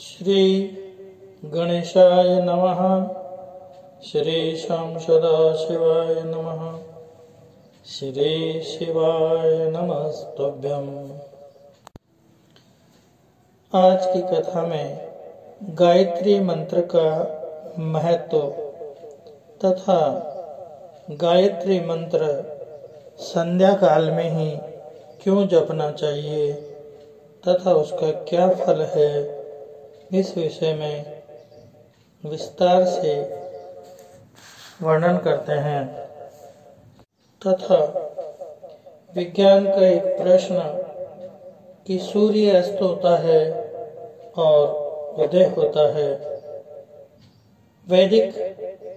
श्री गणेशाय नमः। श्री श्याम सदाशिवाय नमः। श्री शिवाय नमस्तुभ्यं। आज की कथा में गायत्री मंत्र का महत्व तथा गायत्री मंत्र संध्या काल में ही क्यों जपना चाहिए तथा उसका क्या फल है, इस विषय में विस्तार से वर्णन करते हैं। तथा विज्ञान का एक प्रश्न कि सूर्य अस्त होता है और उदय होता है। वैदिक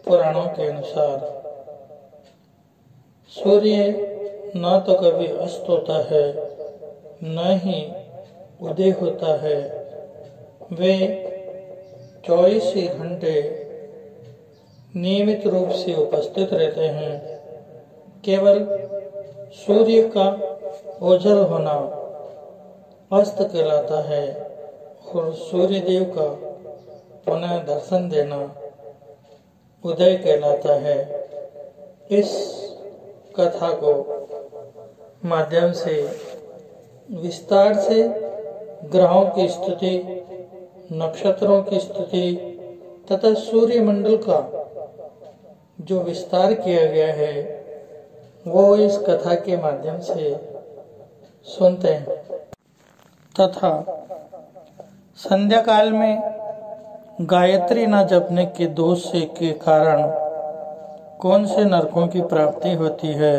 पुराणों के अनुसार सूर्य न तो कभी अस्त होता है न ही उदय होता है। वे 24 ही घंटे नियमित रूप से उपस्थित रहते हैं। केवल सूर्य का ओझल होना अस्त कहलाता है और सूर्य देव का पुनः दर्शन देना उदय कहलाता है। इस कथा को माध्यम से विस्तार से ग्रहों की स्थिति, नक्षत्रों की स्थिति तथा सूर्य मंडल का जो विस्तार किया गया है वो इस कथा के माध्यम से सुनते हैं। तथा संध्या काल में गायत्री न जपने के दोष से के कारण कौन से नरकों की प्राप्ति होती है,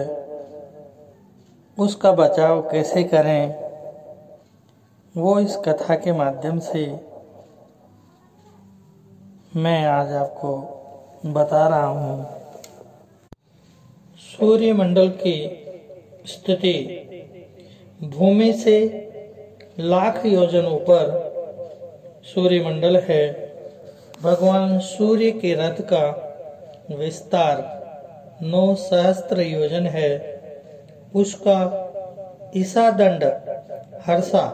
उसका बचाव कैसे करें, वो इस कथा के माध्यम से मैं आज आपको बता रहा हूँ। सूर्य मंडल की स्थिति भूमि से लाख योजन ऊपर सूर्य मंडल है। भगवान सूर्य के रथ का विस्तार 9 सहस्त्र योजन है। उसका ईसा दंड हर्षा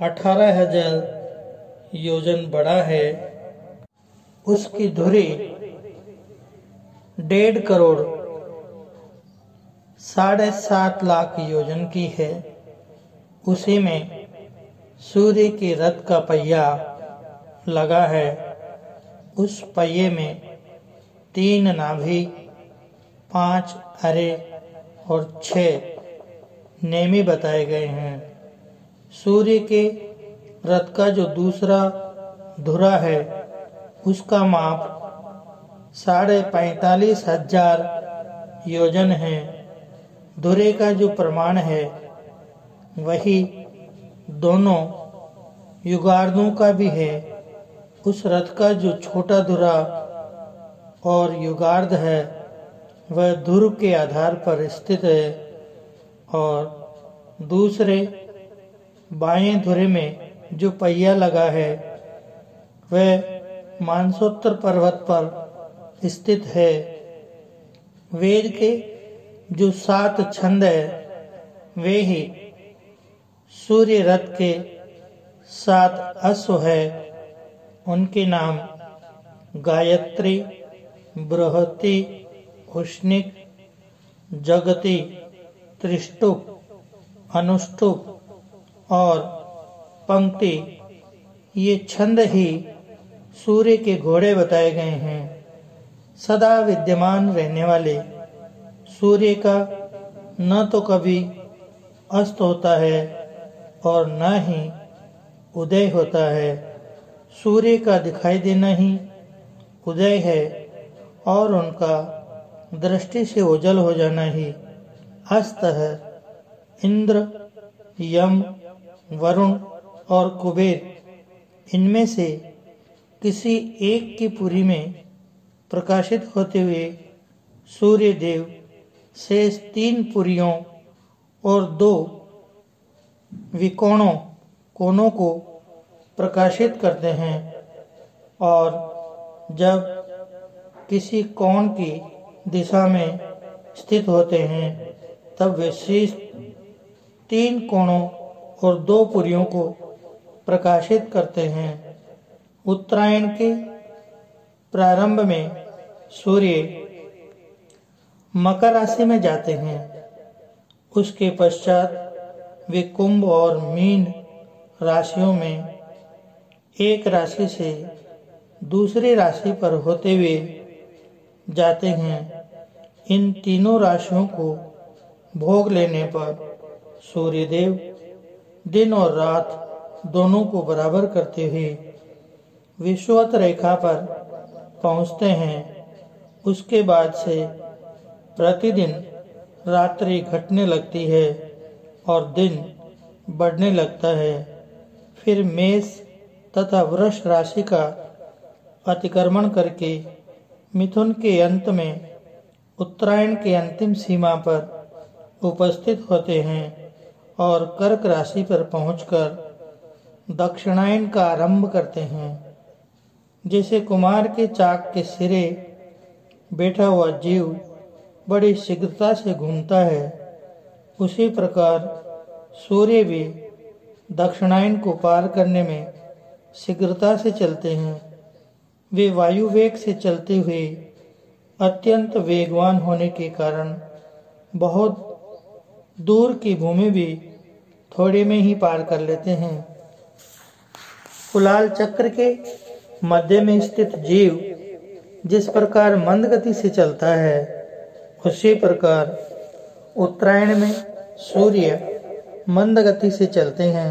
18,000 योजन बड़ा है। उसकी धुरी 1.5 करोड़ 7.5 लाख योजन की है। उसी में सूर्य के रथ का पहिया लगा है। उस पहिए में 3 नाभि, 5 अरे और 6 नेमी बताए गए हैं। सूर्य के रथ का जो दूसरा धुरा है उसका माप 45,500 योजन है। धुरे का जो प्रमाण है वही दोनों युगार्धों का भी है। उस रथ का जो छोटा धुरा और युगार्ध है वह ध्रुव के आधार पर स्थित है और दूसरे बाएं धुरे में जो पहिया लगा है वह मानसोत्तर पर्वत पर स्थित है। वेद के जो 7 छंद है वे ही सूर्य रथ के 7 अश्व है। उनके नाम गायत्री, बृहति, उष्णिक, जगति, त्रिष्टुप, अनुष्टुप और पंक्ति, ये छंद ही सूर्य के घोड़े बताए गए हैं। सदा विद्यमान रहने वाले सूर्य का न तो कभी अस्त होता है और न ही उदय होता है। सूर्य का दिखाई देना ही उदय है और उनका दृष्टि से ओझल हो जाना ही अस्त है। इंद्र, यम, वरुण और कुबेर, इनमें से किसी एक की पुरी में प्रकाशित होते हुए सूर्य देव शेष 3 पुरियों और 2 विकोणों कोनों को प्रकाशित करते हैं और जब किसी कोण की दिशा में स्थित होते हैं तब वे शेष 3 कोणों और 2 पुरियों को प्रकाशित करते हैं। उत्तरायण के प्रारंभ में सूर्य मकर राशि में जाते हैं। उसके पश्चात वे कुंभ और मीन राशियों में एक राशि से दूसरी राशि पर होते हुए जाते हैं। इन तीनों राशियों को भोग लेने पर सूर्यदेव दिन और रात दोनों को बराबर करते हुए विषुवत रेखा पर पहुंचते हैं। उसके बाद से प्रतिदिन रात्रि घटने लगती है और दिन बढ़ने लगता है। फिर मेष तथा वृष राशि का अतिक्रमण करके मिथुन के अंत में उत्तरायण के अंतिम सीमा पर उपस्थित होते हैं और कर्क राशि पर पहुंचकर दक्षिणायन का आरंभ करते हैं। जैसे कुमार के चाक के सिरे बैठा हुआ जीव बड़ी शीघ्रता से घूमता है, उसी प्रकार सूर्य भी दक्षिणायन को पार करने में शीघ्रता से चलते हैं। वे वायु वेग से चलते हुए अत्यंत वेगवान होने के कारण बहुत दूर की भूमि भी थोड़े में ही पार कर लेते हैं। कुलाल चक्र के मध्य में स्थित जीव जिस प्रकार मंद गति से चलता है, उसी प्रकार उत्तरायण में सूर्य मंद गति से चलते हैं।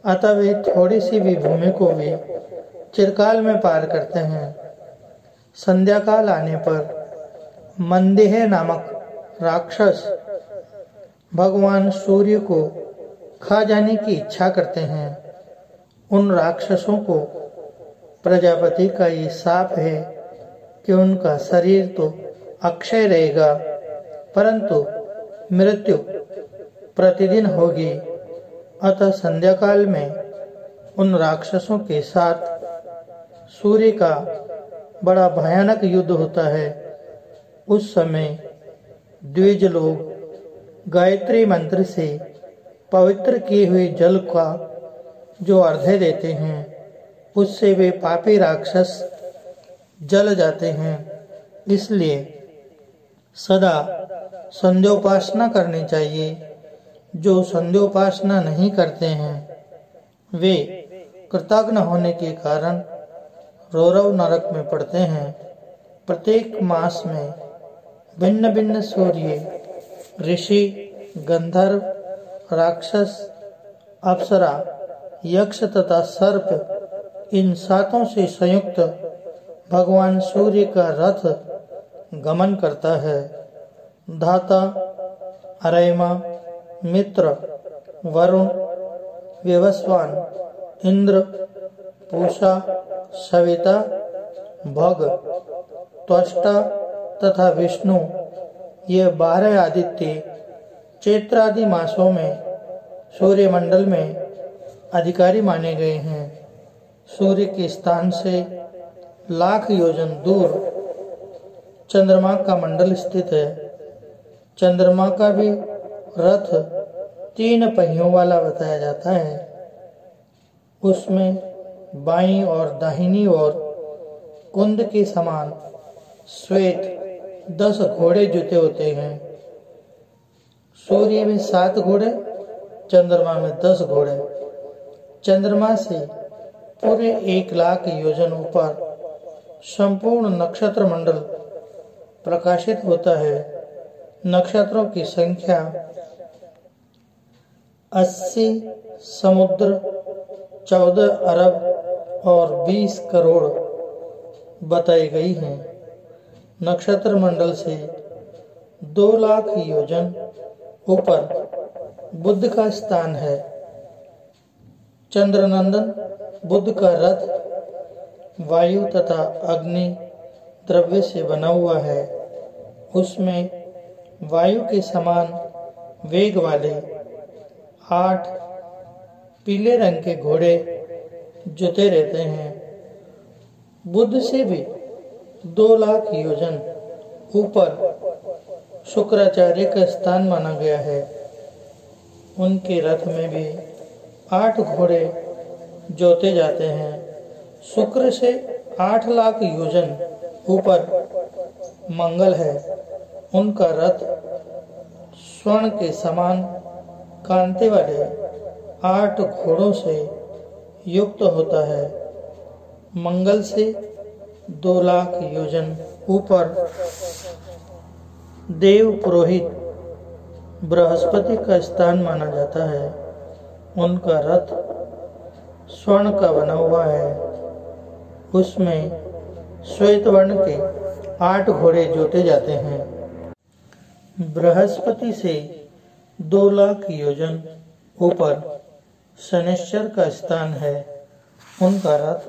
अतः वे थोड़ी सी भी भूमि को भी चिरकाल में पार करते हैं। संध्या काल आने पर मंदेह नामक राक्षस भगवान सूर्य को खा जाने की इच्छा करते हैं। उन राक्षसों को प्रजापति का ये शाप है कि उनका शरीर तो अक्षय रहेगा, परंतु मृत्यु प्रतिदिन होगी। अतः संध्या काल में उन राक्षसों के साथ सूर्य का बड़ा भयानक युद्ध होता है। उस समय द्विज लोग गायत्री मंत्र से पवित्र किए हुए जल का जो अर्घ्य देते हैं, उससे वे पापी राक्षस जल जाते हैं। इसलिए सदा संध्योपासना करनी चाहिए। जो संध्योपासना नहीं करते हैं, वे कृतघ्न होने के कारण रौरव नरक में पड़ते हैं। प्रत्येक मास में भिन्न भिन्न सूर्य, ऋषि, गंधर्व, राक्षस, अप्सरा, यक्ष तथा सर्प, इन सातों से संयुक्त भगवान सूर्य का रथ गमन करता है। धाता, अरयमा, मित्र, वरुण, व्यवस्वान, इंद्र, पूषा, सविता, भग, त्वष्टा तथा विष्णु, ये 12 आदित्य चैत्रादि मासों में सूर्यमंडल में अधिकारी माने गए हैं। सूर्य के स्थान से लाख योजन दूर चंद्रमा का मंडल स्थित है। चंद्रमा का भी रथ 3 पहियों वाला बताया जाता है। उसमें बाईं और दाहिनी ओर कुंद के समान श्वेत 10 घोड़े जुते होते हैं। सूर्य में 7 घोड़े, चंद्रमा में 10 घोड़े। चंद्रमा से पूरे 1 लाख योजन ऊपर संपूर्ण नक्षत्र मंडल प्रकाशित होता है। नक्षत्रों की संख्या 80 समुद्र, 14 अरब और 20 करोड़ बताई गई हैं। नक्षत्र मंडल से 2 लाख योजन ऊपर बुध का स्थान है। चंद्रनंदन बुध का रथ वायु तथा अग्नि द्रव्य से बना हुआ है। उसमें वायु के समान वेग वाले 8 पीले रंग के घोड़े जुते रहते हैं। बुध से भी 2 लाख योजन ऊपर शुक्राचार्य का स्थान माना गया है। उनके रथ में भी 8 घोड़े जोते जाते हैं। शुक्र से 8 लाख योजन ऊपर मंगल है। उनका रथ स्वर्ण के समान कांति वाले 8 घोड़ों से युक्त होता है। मंगल से 2 लाख योजन ऊपर देव पुरोहित बृहस्पति का स्थान माना जाता है। उनका रथ स्वर्ण का बना हुआ है। उसमें श्वेत वर्ण के 8 घोड़े जोते जाते हैं। बृहस्पति से 2 लाख योजन ऊपर शनिश्चर का स्थान है। उनका रथ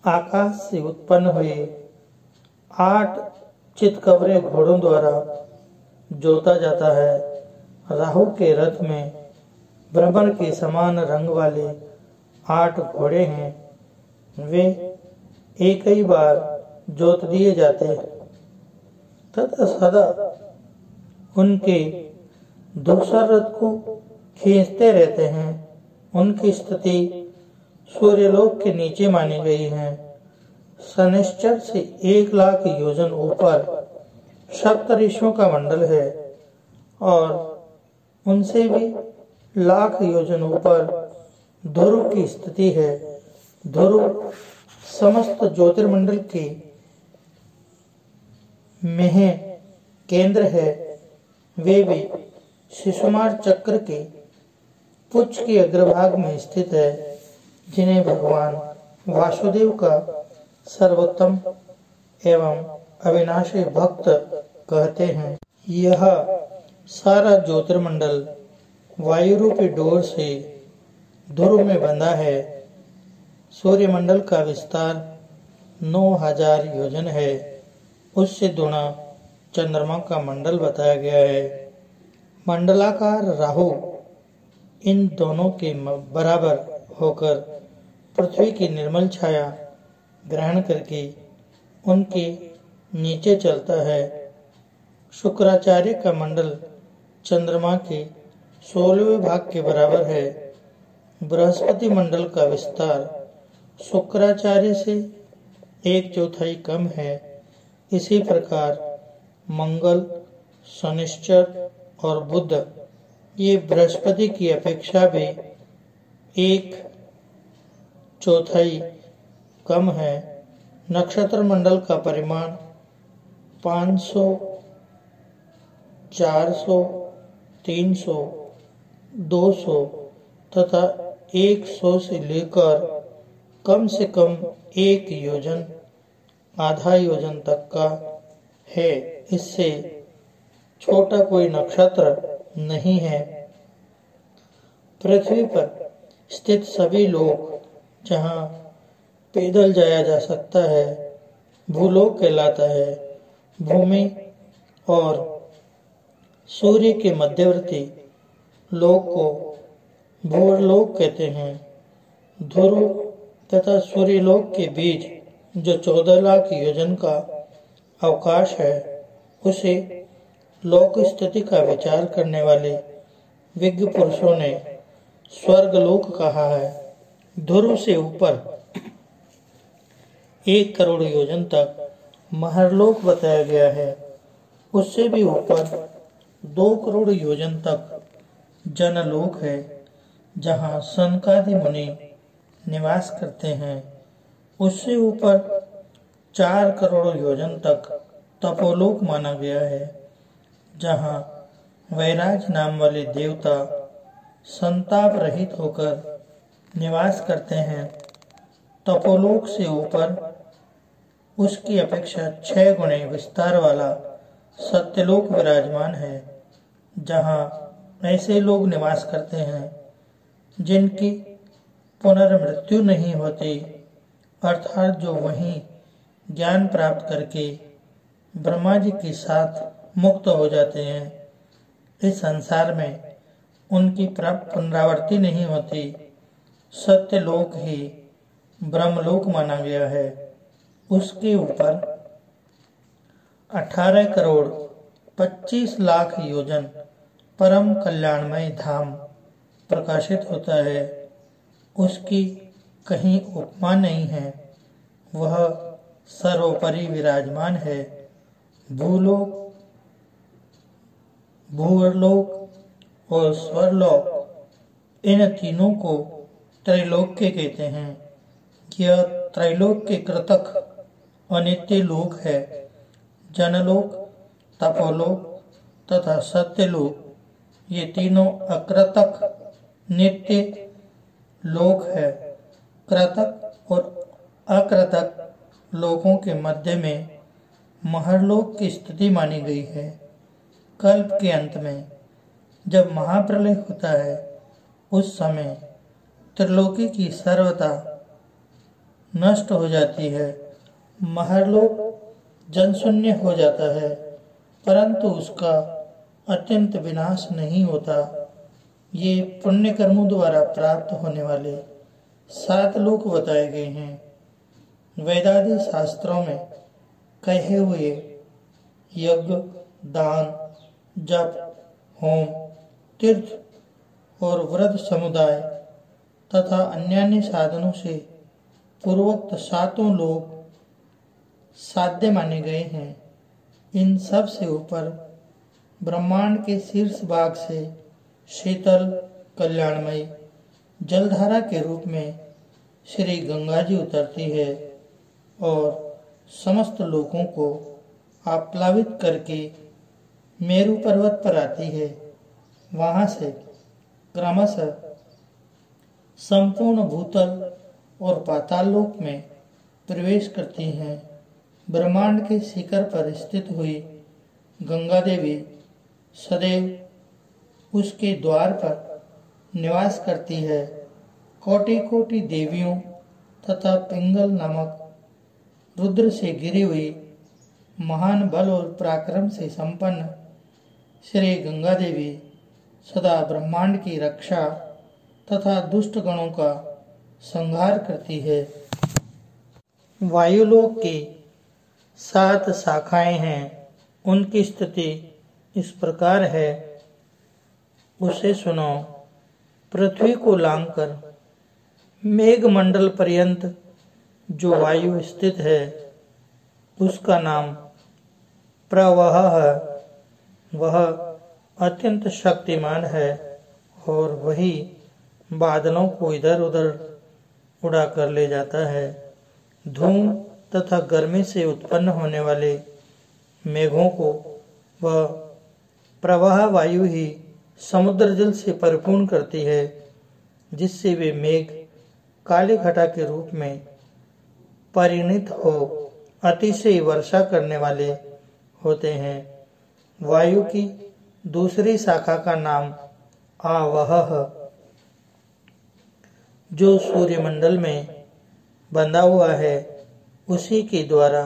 आकाश से उत्पन्न हुए 8 चितकबरे घोड़ों द्वारा जोता जाता है। राहु के रथ में भ्रमर के समान रंग वाले 8 घोड़े हैं। वे एक ही बार जोत दिए जाते हैं तथा सदा उनके दूसर रथ को खींचते रहते हैं। उनकी स्थिति सूर्यलोक के नीचे मानी गई है। शनिश्चर से 1 लाख योजन ऊपर सप्तऋषियों का मंडल है और उनसे भी लाख योजन ऊपर ध्रुव की स्थिति है। ध्रुव समस्त ज्योतिर्मंडल के में केंद्र है। वे भी शिशुमार चक्र के पुच्छ के अग्रभाग में स्थित है, जिन्हें भगवान वासुदेव का सर्वोत्तम एवं अविनाशी भक्त कहते हैं। यह सारा ज्योतिर्मंडल वायु रूपी डोर से ध्रुव में बंधा है। सूर्यमंडल का विस्तार 9000 योजन है। उससे दुना चंद्रमा का मंडल बताया गया है। मंडलाकार राहु इन दोनों के बराबर होकर पृथ्वी की निर्मल छाया ग्रहण करके उनके नीचे चलता है। शुक्राचार्य का मंडल चंद्रमा के 16वें भाग के बराबर है। बृहस्पति मंडल का विस्तार शुक्राचार्य से 1/4 कम है। इसी प्रकार मंगल, शनिश्चर और बुध ये बृहस्पति की अपेक्षा भी 1/4 कम है। नक्षत्र मंडल का परिमाण 500, 400, 300, 200 तथा 100 से लेकर कम से कम 1 योजन, आधा योजन तक का है। इससे छोटा कोई नक्षत्र नहीं है। पृथ्वी पर स्थित सभी लोग जहाँ पैदल जाया जा सकता है भूलोक कहलाता है। भूमि और सूर्य के मध्यवर्ती लोक को भूलोक कहते हैं। ध्रुव तथा सूर्यलोक के बीच जो 14 लाख योजन का अवकाश है उसे लोक स्थिति का विचार करने वाले विज्ञ पुरुषों ने स्वर्गलोक कहा है। ध्रुव से ऊपर 1 करोड़ योजन तक महरलोक बताया गया है। उससे भी ऊपर 2 करोड़ योजन तक जनलोक है, जहाँ सनकादि मुनि निवास करते हैं। उससे ऊपर 4 करोड़ योजन तक तपोलोक माना गया है, जहाँ वैराज नाम वाले देवता संताप रहित होकर निवास करते हैं। तपोलोक से ऊपर उसकी अपेक्षा 6 गुणे विस्तार वाला सत्यलोक विराजमान है, जहाँ ऐसे लोग निवास करते हैं जिनकी पुनर्मृत्यु नहीं होती, अर्थात जो वहीं ज्ञान प्राप्त करके ब्रह्मा जी के साथ मुक्त हो जाते हैं। इस संसार में उनकी पुनरावृत्ति नहीं होती। सत्यलोक ही ब्रह्मलोक माना गया है। उसके ऊपर 18 करोड़ 25 लाख योजन परम कल्याणमय धाम प्रकाशित होता है। उसकी कहीं उपमा नहीं है। वह सर्वोपरि विराजमान है। भूलोक, भूवर्लोक और स्वर्लोक, इन तीनों को त्रैलोक्य कहते हैं। यह त्रैलोक्य कृतक अनित्य लोक है। जनलोक, तपोलोक तथा सत्यलोक, ये तीनों अकृतक नित्य लोक है। कृतक और अकृतक लोकों के मध्य में महर्लोक की स्थिति मानी गई है। कल्प के अंत में जब महाप्रलय होता है, उस समय त्रिलोकी की सर्वता नष्ट हो जाती है। महर्लोक जनशून्य हो जाता है, परंतु उसका अत्यंत विनाश नहीं होता। ये पुण्य कर्मों द्वारा प्राप्त होने वाले 7 लोक बताए गए हैं। वेदादि शास्त्रों में कहे हुए यज्ञ, दान, जप, होम, तीर्थ और व्रत समुदाय तथा अन्य साधनों से पूर्वोक्त 7 लोक साध्य माने गए हैं। इन सब से ऊपर ब्रह्मांड के शीर्ष भाग से शीतल कल्याणमयी जलधारा के रूप में श्री गंगा जी उतरती है और समस्त लोगों को आप्लावित करके मेरु पर्वत पर आती है। वहां से क्रमशः संपूर्ण भूतल और पाताल लोक में प्रवेश करती हैं। ब्रह्मांड के शिखर पर स्थित हुई गंगा देवी सदैव उसके द्वार पर निवास करती है। कोटि कोटि देवियों तथा पिंगल नामक रुद्र से घिरी हुई महान बल और पराक्रम से संपन्न श्री गंगा देवी सदा ब्रह्मांड की रक्षा तथा दुष्ट गणों का संहार करती है। वायुलोक की 7 शाखाएं हैं। उनकी स्थिति इस प्रकार है, उसे सुनो। पृथ्वी को लांघकर मेघमंडल पर्यंत जो वायु स्थित है, उसका नाम प्रवाह है। वह अत्यंत शक्तिमान है और वही बादलों को इधर उधर उड़ा कर ले जाता है। धूम तथा गर्मी से उत्पन्न होने वाले मेघों को वह प्रवाह वायु ही समुद्र जल से परिपूर्ण करती है, जिससे वे मेघ काली घटा के रूप में परिणित हो अतिशय वर्षा करने वाले होते हैं। वायु की दूसरी शाखा का नाम आवह है, जो सूर्यमंडल में बंधा हुआ है। उसी के द्वारा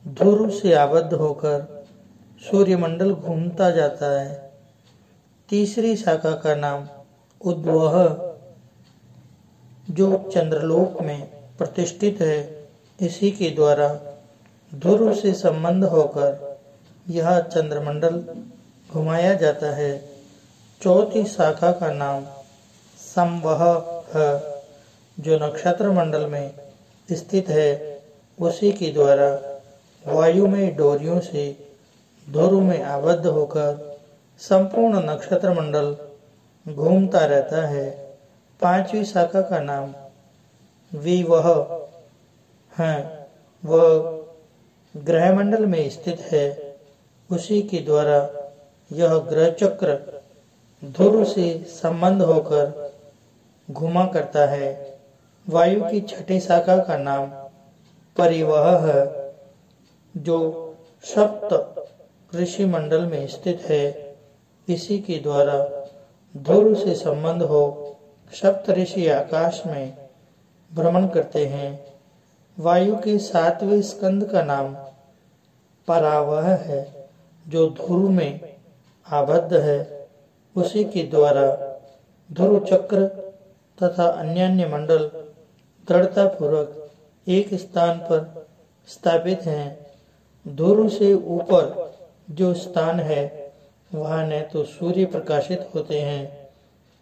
ध्रुव से आबद्ध होकर सूर्यमंडल घूमता जाता है। तीसरी शाखा का नाम उद्वह, जो चंद्रलोक में प्रतिष्ठित है। इसी के द्वारा ध्रुव से संबंध होकर यह चंद्रमंडल घुमाया जाता है। चौथी शाखा का नाम संवह है, जो नक्षत्र मंडल में स्थित है। उसी के द्वारा वायु में डोरियों से ध्रुव में आबद्ध होकर संपूर्ण नक्षत्र मंडल घूमता रहता है। पांचवी शाखा का नाम विवह है, वह ग्रह मंडल में स्थित है। उसी के द्वारा यह ग्रह चक्र ध्रुव से संबंध होकर घुमा करता है। वायु की छठी शाखा का नाम परिवह है, जो सप्त ऋषि मंडल में स्थित है। इसी के द्वारा ध्रुव से संबंध हो सप्त ऋषि आकाश में भ्रमण करते हैं। वायु के 7वें स्कंद का नाम परावह है, जो ध्रुव में आबद्ध है। उसी के द्वारा ध्रुव चक्र तथा अन्य मंडल दृढ़ता पूर्वक एक स्थान पर स्थापित हैं। ध्रुव से ऊपर जो स्थान है, वहां न तो सूर्य प्रकाशित होते हैं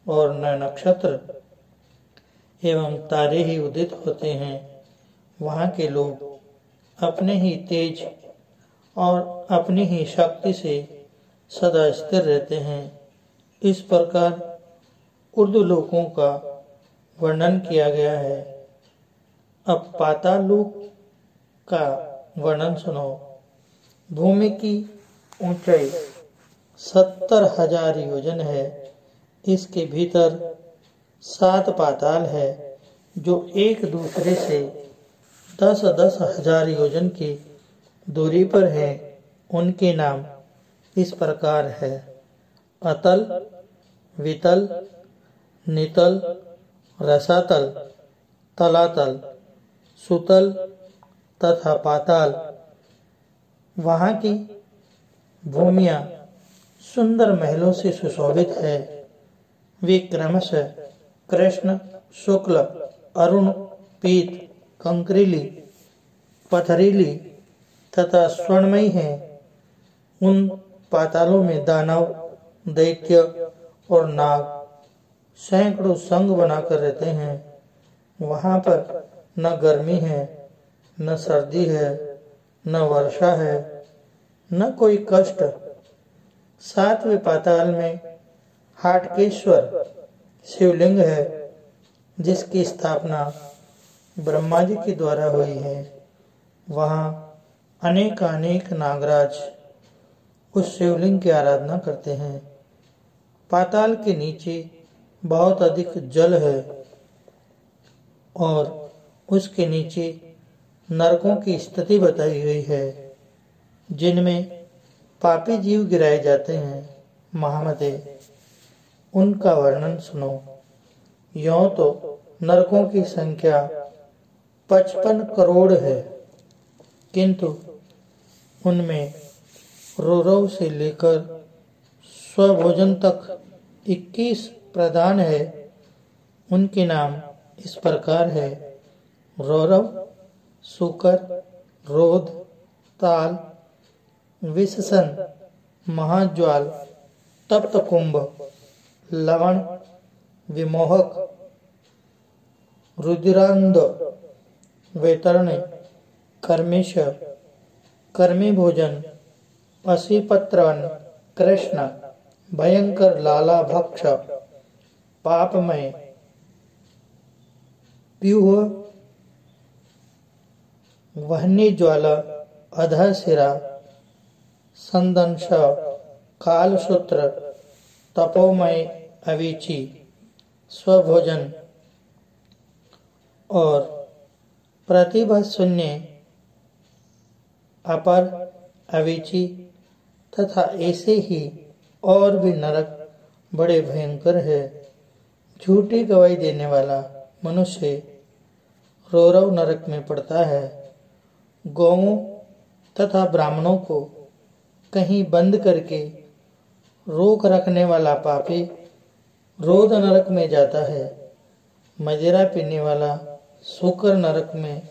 और न नक्षत्र। एवं तारे ही उदित होते हैं, वहाँ के लोग अपने ही तेज और अपनी ही शक्ति से सदा स्थिर रहते हैं। इस प्रकार उर्दू लोकों का वर्णन किया गया है। अब पाताल लोक का वर्णन सुनो। भूमि की ऊंचाई 70,000 योजन है। इसके भीतर 7 पाताल है जो एक दूसरे से 10-10 हजार योजन की दूरी पर है। उनके नाम इस प्रकार है: अतल, वितल, नितल, रसातल, तलातल, सुतल तथा पाताल। वहाँ की भूमियाँ सुंदर महलों से सुशोभित है। वे क्रमशः कृष्ण, शुक्ल, अरुण, पीत, कंकरीली, पथरीली तथा स्वर्णमयी हैं। उन पातालों में दानव, दैत्य और नाग सैकड़ों संग बनाकर रहते हैं। वहाँ पर न गर्मी है, न सर्दी है, न वर्षा है, न कोई कष्ट। 7वें पाताल में हाटकेश्वर शिवलिंग है, जिसकी स्थापना ब्रह्मा जी के द्वारा हुई है। वहाँ अनेक नागराज उस शिवलिंग की आराधना करते हैं। पाताल के नीचे बहुत अधिक जल है और उसके नीचे नरकों की स्थिति बताई हुई है, जिनमें पापी जीव गिराए जाते हैं। महामते, उनका वर्णन सुनो। यों तो नरकों की संख्या 55 करोड़ है, किंतु उनमें रौरव से लेकर स्वभोजन तक 21 प्रधान है। उनके नाम इस प्रकार है: रौरव, सुकर, रोध, ताल, विषसन, महाज्वाल, तप्त कुंभ, लवण, विमोहक, रुद्रांध, वैतरणी, कर्मेश, कर्मी भोजन, असीपत्रवन, कृष्ण, भयंकर लाला भक्ष, पापमय, व्यूह, वहनी ज्वाला, अधः सिरा, संदंश, कालसूत्र, तपोमय, अवीची, स्वभोजन और प्रतिभा शून्य, अपर, अवीची तथा ऐसे ही और भी नरक बड़े भयंकर है। झूठी गवाही देने वाला मनुष्य रौरव नरक में पड़ता है। गौओं तथा ब्राह्मणों को कहीं बंद करके रोक रखने वाला पापी रोध नरक में जाता है। मदिरा पीने वाला सूकर नरक में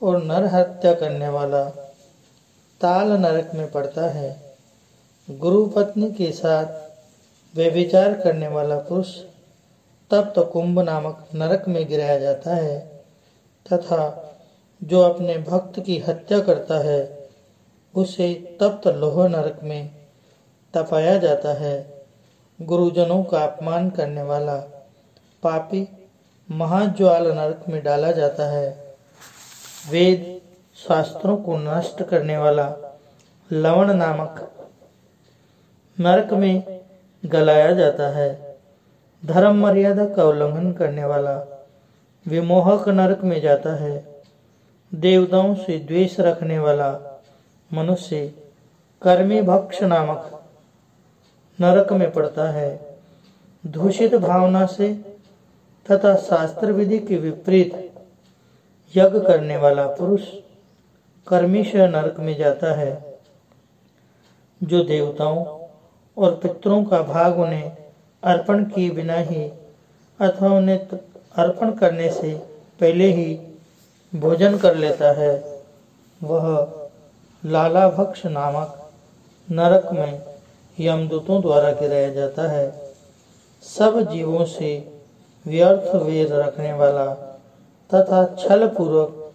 और नर हत्या करने वाला ताल नरक में पड़ता है। गुरु पत्नी के साथ व्यभिचार करने वाला पुरुष तप्त कुंभ नामक नरक में गिराया जाता है तथा जो अपने भक्त की हत्या करता है उसे तप्त लोह नरक में तपाया जाता है। गुरुजनों का अपमान करने वाला पापी महाज्वाल नरक में डाला जाता है। वेद शास्त्रों को नष्ट करने वाला लवण नामक नरक में गलाया जाता है। धर्म मर्यादा का उल्लंघन करने वाला विमोहक नरक में जाता है। देवताओं से द्वेष रखने वाला मनुष्य कर्मी भक्ष नामक नरक में पड़ता है। दूषित भावना से तथा शास्त्र विधि के विपरीत यज्ञ करने वाला पुरुष कर्मीश नरक में जाता है। जो देवताओं और पितरों का भाग उन्हें अर्पण किए बिना ही अथवा उन्हें अर्पण करने से पहले ही भोजन कर लेता है, वह लाला भक्ष नामक नरक में यमदूतों द्वारा गिराया जाता है। सब जीवों से व्यर्थ वेद रखने वाला तथा छल पूर्वक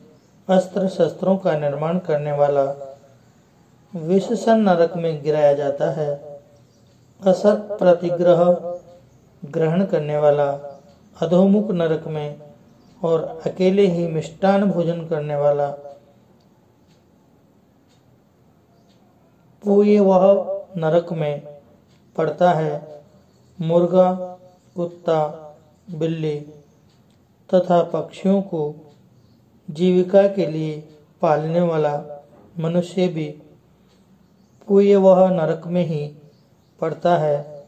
अस्त्र शस्त्रों का निर्माण करने वाला विषसन नरक में गिराया जाता है। असत प्रतिग्रह ग्रहण करने वाला अधोमुख नरक में और अकेले ही मिष्टान भोजन करने वाला पूय वह नरक में पड़ता है। मुर्गा, कुत्ता, बिल्ली तथा पक्षियों को जीविका के लिए पालने वाला मनुष्य भी पूय वह नरक में ही पड़ता है।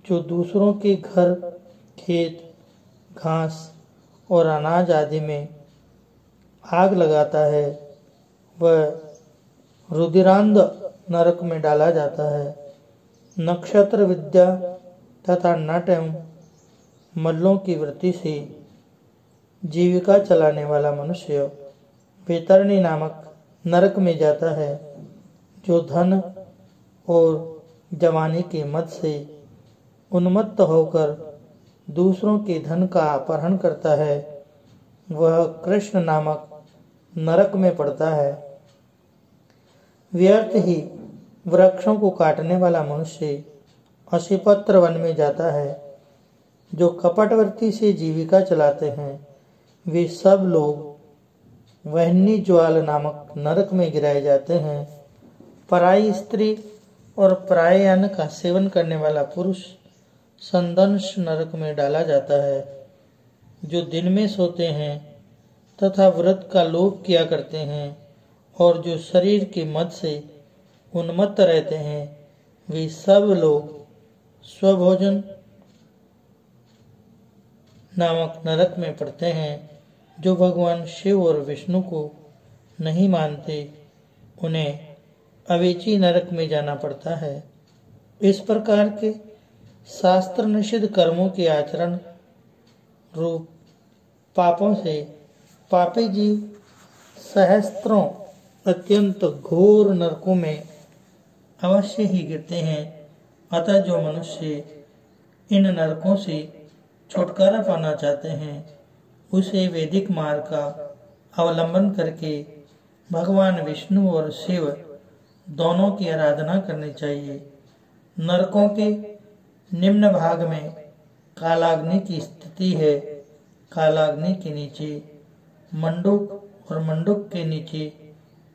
जो दूसरों के घर, खेत, घास और अनाज आदि में आग लगाता है वह रुधिरांध नरक में डाला जाता है। नक्षत्र विद्या तथा नट एवं मल्लों की वृत्ति से जीविका चलाने वाला मनुष्य वैतरणी नामक नरक में जाता है। जो धन और जवानी के मद से उन्मत्त होकर दूसरों के धन का अपहरण करता है वह कृष्ण नामक नरक में पड़ता है। व्यर्थ ही वृक्षों को काटने वाला मनुष्य अशिपत्र वन में जाता है। जो कपटवृत्ति से जीविका चलाते हैं वे सब लोग वहनी ज्वाल नामक नरक में गिराए जाते हैं। पराई स्त्री और पराये अन्न का सेवन करने वाला पुरुष संदंश नरक में डाला जाता है। जो दिन में सोते हैं तथा व्रत का लोभ किया करते हैं और जो शरीर के मद से उन्मत्त रहते हैं वे सब लोग स्वभोजन नामक नरक में पड़ते हैं। जो भगवान शिव और विष्णु को नहीं मानते उन्हें अवेची नरक में जाना पड़ता है। इस प्रकार के शास्त्र निषिद्ध कर्मों के आचरण रूप पापों से पापी जीव सहस्त्रों अत्यंत घोर नरकों में अवश्य ही गिरते हैं। अतः जो मनुष्य इन नरकों से छुटकारा पाना चाहते हैं उसे वैदिक मार्ग का अवलंबन करके भगवान विष्णु और शिव दोनों की आराधना करनी चाहिए। नरकों के निम्न भाग में कालाग्नि की स्थिति है। कालाग्नि के नीचे मंडूक और मंडूक के नीचे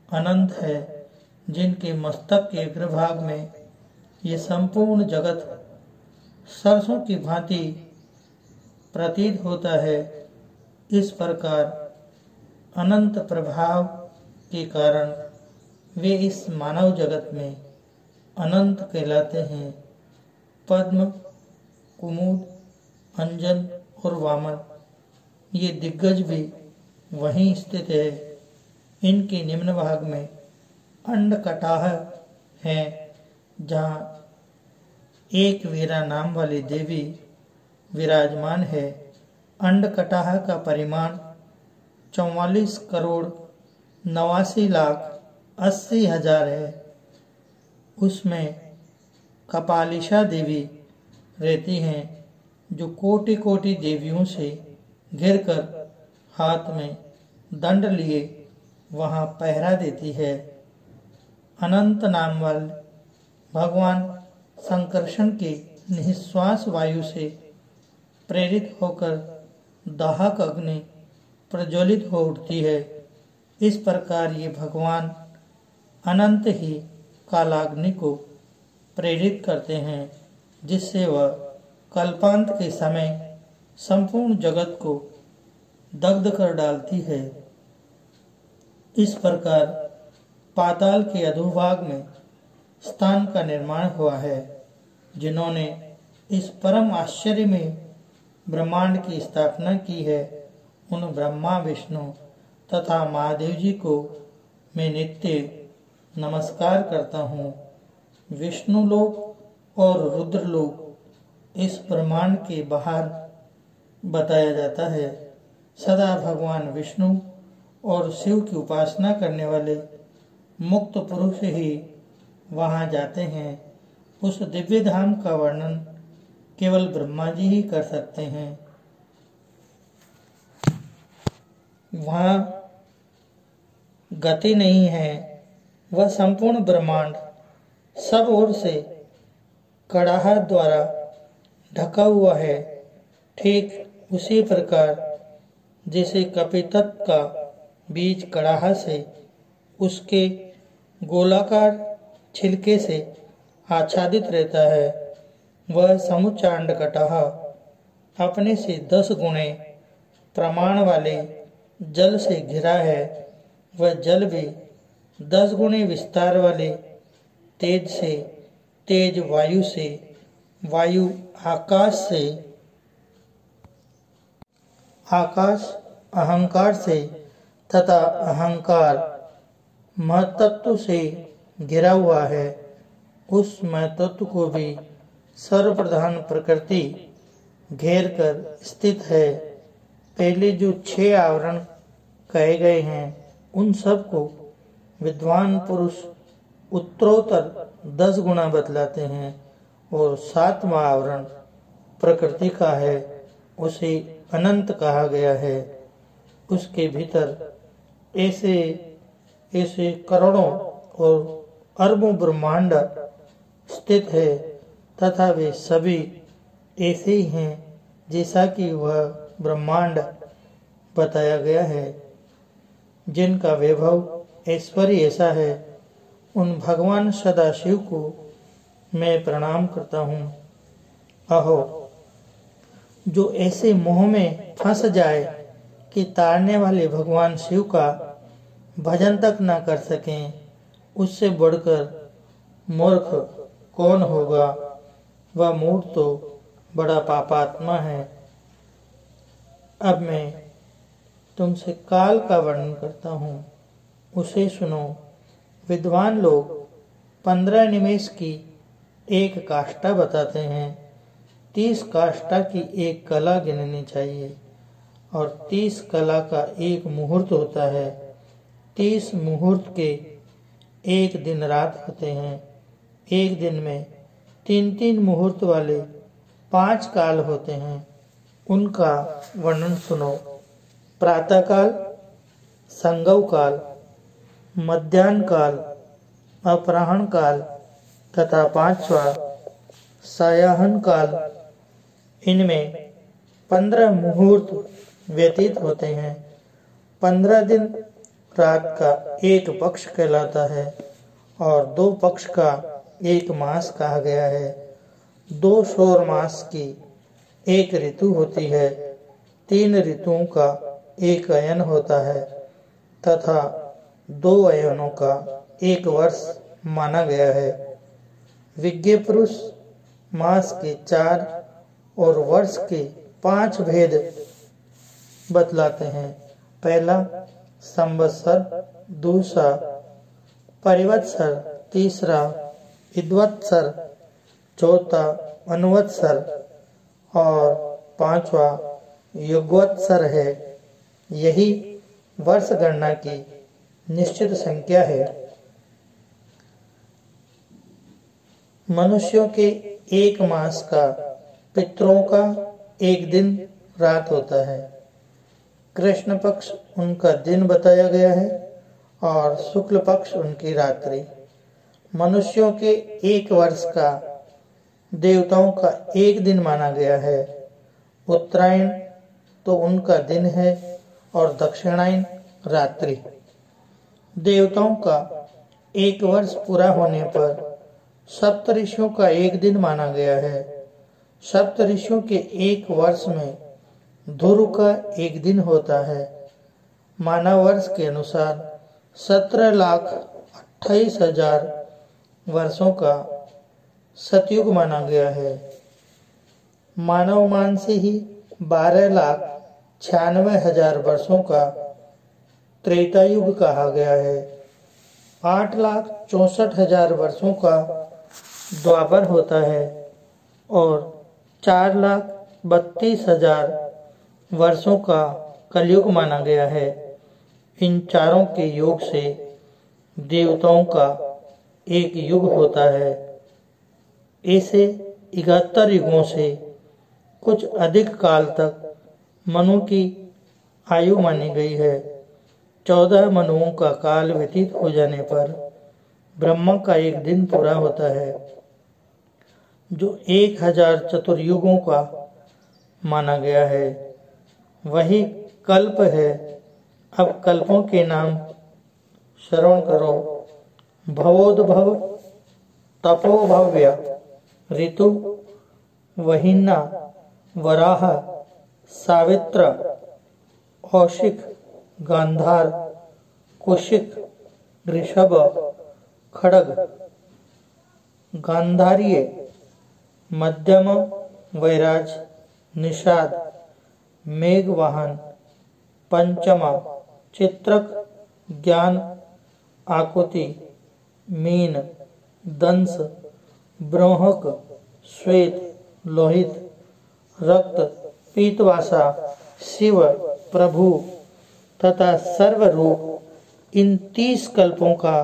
अनंत है, जिनके मस्तक के अग्रभाग में ये संपूर्ण जगत सरसों की भांति प्रतीत होता है। इस प्रकार अनंत प्रभाव के कारण वे इस मानव जगत में अनंत कहलाते हैं। पद्म, कुमुद, अंजन और वामन ये दिग्गज भी वहीं स्थित है। इनके निम्न भाग में अंडकटाह है, जहाँ एक वीरा नाम वाली देवी विराजमान है। अंडकटाह का परिमाण 44,89,80,00,000 है। उसमें कपालिशा देवी रहती हैं, जो कोटि कोटि देवियों से घिरकर हाथ में दंड लिए वहां पहरा देती है। अनंत नाम वाले भगवान संकर्षण के निःश्वास वायु से प्रेरित होकर दाहक अग्नि प्रज्वलित हो उठती है। इस प्रकार ये भगवान अनंत ही कालाग्नि को प्रेरित करते हैं, जिससे वह कल्पांत के समय संपूर्ण जगत को दग्ध कर डालती है। इस प्रकार पाताल के अधोभाग में स्थान का निर्माण हुआ है। जिन्होंने इस परम आश्चर्य में ब्रह्मांड की स्थापना की है, उन ब्रह्मा, विष्णु तथा महादेव जी को मैं नित्य नमस्कार करता हूँ। विष्णु लोक और रुद्र लोक इस ब्रह्मांड के बाहर बताया जाता है। सदा भगवान विष्णु और शिव की उपासना करने वाले मुक्त पुरुष ही वहां जाते हैं। उस दिव्य धाम का वर्णन केवल ब्रह्मा जी ही कर सकते हैं। वहाँ गति नहीं है। वह संपूर्ण ब्रह्मांड सब ओर से कड़ाहा द्वारा ढका हुआ है। ठीक उसी प्रकार जैसे कपितत्व का बीज कड़ाहा से उसके गोलाकार छिलके से आच्छादित रहता है, वह समुच्चांड कटाहा अपने से 10 गुणे प्रमाण वाले जल से घिरा है। वह जल भी 10 गुणे विस्तार वाले तेज से, तेज वायु से, वायु आकाश से, आकाश अहंकार से तथा अहंकार महत्त्व से घिरा हुआ है। उस महत्त्व को भी सर्वप्रधान प्रकृति घेर कर स्थित है। पहले जो 6 आवरण कहे गए हैं उन सब को विद्वान पुरुष उत्तरोत्तर 10 गुना बतलाते हैं और 7वां आवरण प्रकृति का है, उसे अनंत कहा गया है। उसके भीतर ऐसे ऐसे करोड़ों और अरबों ब्रह्मांड स्थित है तथा वे सभी ऐसे ही हैं जैसा कि वह ब्रह्मांड बताया गया है। जिनका वैभव ऐश्वर्य ऐसा है, उन भगवान सदाशिव को मैं प्रणाम करता हूँ। अहो, जो ऐसे मोह में फंस जाए कि तारने वाले भगवान शिव का भजन तक न कर सकें, उससे बढ़कर मूर्ख कौन होगा। वह मूर्ख तो बड़ा पापात्मा है। अब मैं तुमसे काल का वर्णन करता हूँ, उसे सुनो। विद्वान लोग 15 निमेष की एक काष्ठा बताते हैं। 30 काष्ठा की एक कला गिननी चाहिए और 30 कला का एक मुहूर्त होता है। 30 मुहूर्त के एक दिन रात होते हैं। एक दिन में 3-3 मुहूर्त वाले 5 काल होते हैं। उनका वर्णन सुनो। प्रातः काल, संगव काल, मध्याह्न काल, अपराह्न काल तथा 5वां सायाह्न काल। इनमें 15 मुहूर्त व्यतीत होते हैं। 15 दिन रात का एक पक्ष कहलाता है और 2 पक्ष का एक मास कहा गया है। 2 सौर मास की एक ऋतु होती है। 3 ऋतुओं का एक अयन होता है तथा 2 अयनों का एक वर्ष माना गया है। विज्ञ पुरुष मास के 4 और वर्ष के 5 भेद बतलाते हैं। पहला संवत्सर, दूसरा परिवत्सर, तीसरा इद्वत्सर, चौथा अनुवत्सर और 5वां युगवत्सर है। यही वर्ष गणना की निश्चित संख्या है। मनुष्यों के एक मास का, पितरों का एक दिन रात होता है। कृष्ण पक्ष उनका दिन बताया गया है और शुक्ल पक्ष उनकी रात्रि। मनुष्यों के एक वर्ष का देवताओं का एक दिन माना गया है। उत्तरायण तो उनका दिन है और दक्षिणायन रात्रि। देवताओं का एक वर्ष पूरा होने पर सप्तऋषियों का एक दिन माना गया है। सप्तऋषियों के एक वर्ष में ध्रुव का एक दिन होता है। मानव वर्ष के अनुसार 17,28,000 वर्षों का सतयुग माना गया है। मानव मान से ही 12,96,000 वर्षों का त्रेता युग कहा गया है। 8,64,000 वर्षों का द्वापर होता है और 4,32,000 वर्षों का कलयुग माना गया है। इन चारों के योग से देवताओं का एक युग होता है। ऐसे 71 युगों से कुछ अधिक काल तक मनु की आयु मानी गई है। 14 मनुओं का काल व्यतीत हो जाने पर ब्रह्मा का एक दिन पूरा होता है, जो 1000 चतुर्युगों का माना गया है। वही कल्प है। अब कल्पों के नाम श्रवण करो। भवोद्भव, तपोभव्य, ऋतु, वहिन्ना, वराह, सावित्र, औशिक, गांधार, कुशिक, ऋषभ, खड़ग, गांधार्य, मध्यम, वैराज, निषाद, मेघवाहन, पंचमा, चित्रक, ज्ञान, आकुति, मीन, दंस, ब्रोहक, श्वेत, लोहित, रक्त, पीतवासा, शिव, प्रभु तथा सर्वरूप। इन 30 कल्पों का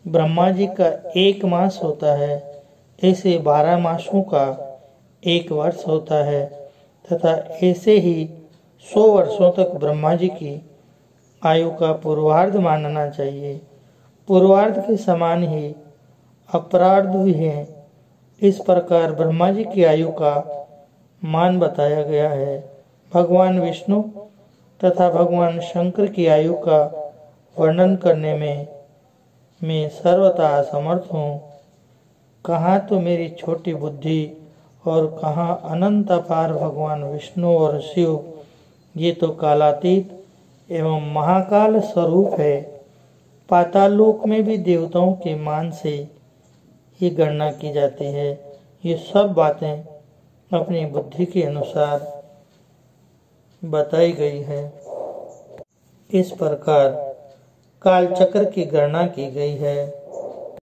ब्रह्मा जी का 1 मास होता है। ऐसे 12 मासों का 1 वर्ष होता है तथा ऐसे ही 100 वर्षों तक ब्रह्मा जी की आयु का पूर्वार्ध मानना चाहिए। पूर्वार्ध के समान ही अपरार्ध भी है। इस प्रकार ब्रह्मा जी की आयु का मान बताया गया है। भगवान विष्णु तथा भगवान शंकर की आयु का वर्णन करने में मैं सर्वथा असमर्थ हूँ। कहाँ तो मेरी छोटी बुद्धि और कहाँ अनंत अपार भगवान विष्णु और शिव। ये तो कालातीत एवं महाकाल स्वरूप है। पाताल लोक में भी देवताओं के मान से ही गणना की जाती है। ये सब बातें अपनी बुद्धि के अनुसार बताई गई है। इस प्रकार काल चक्र की गणना की गई है।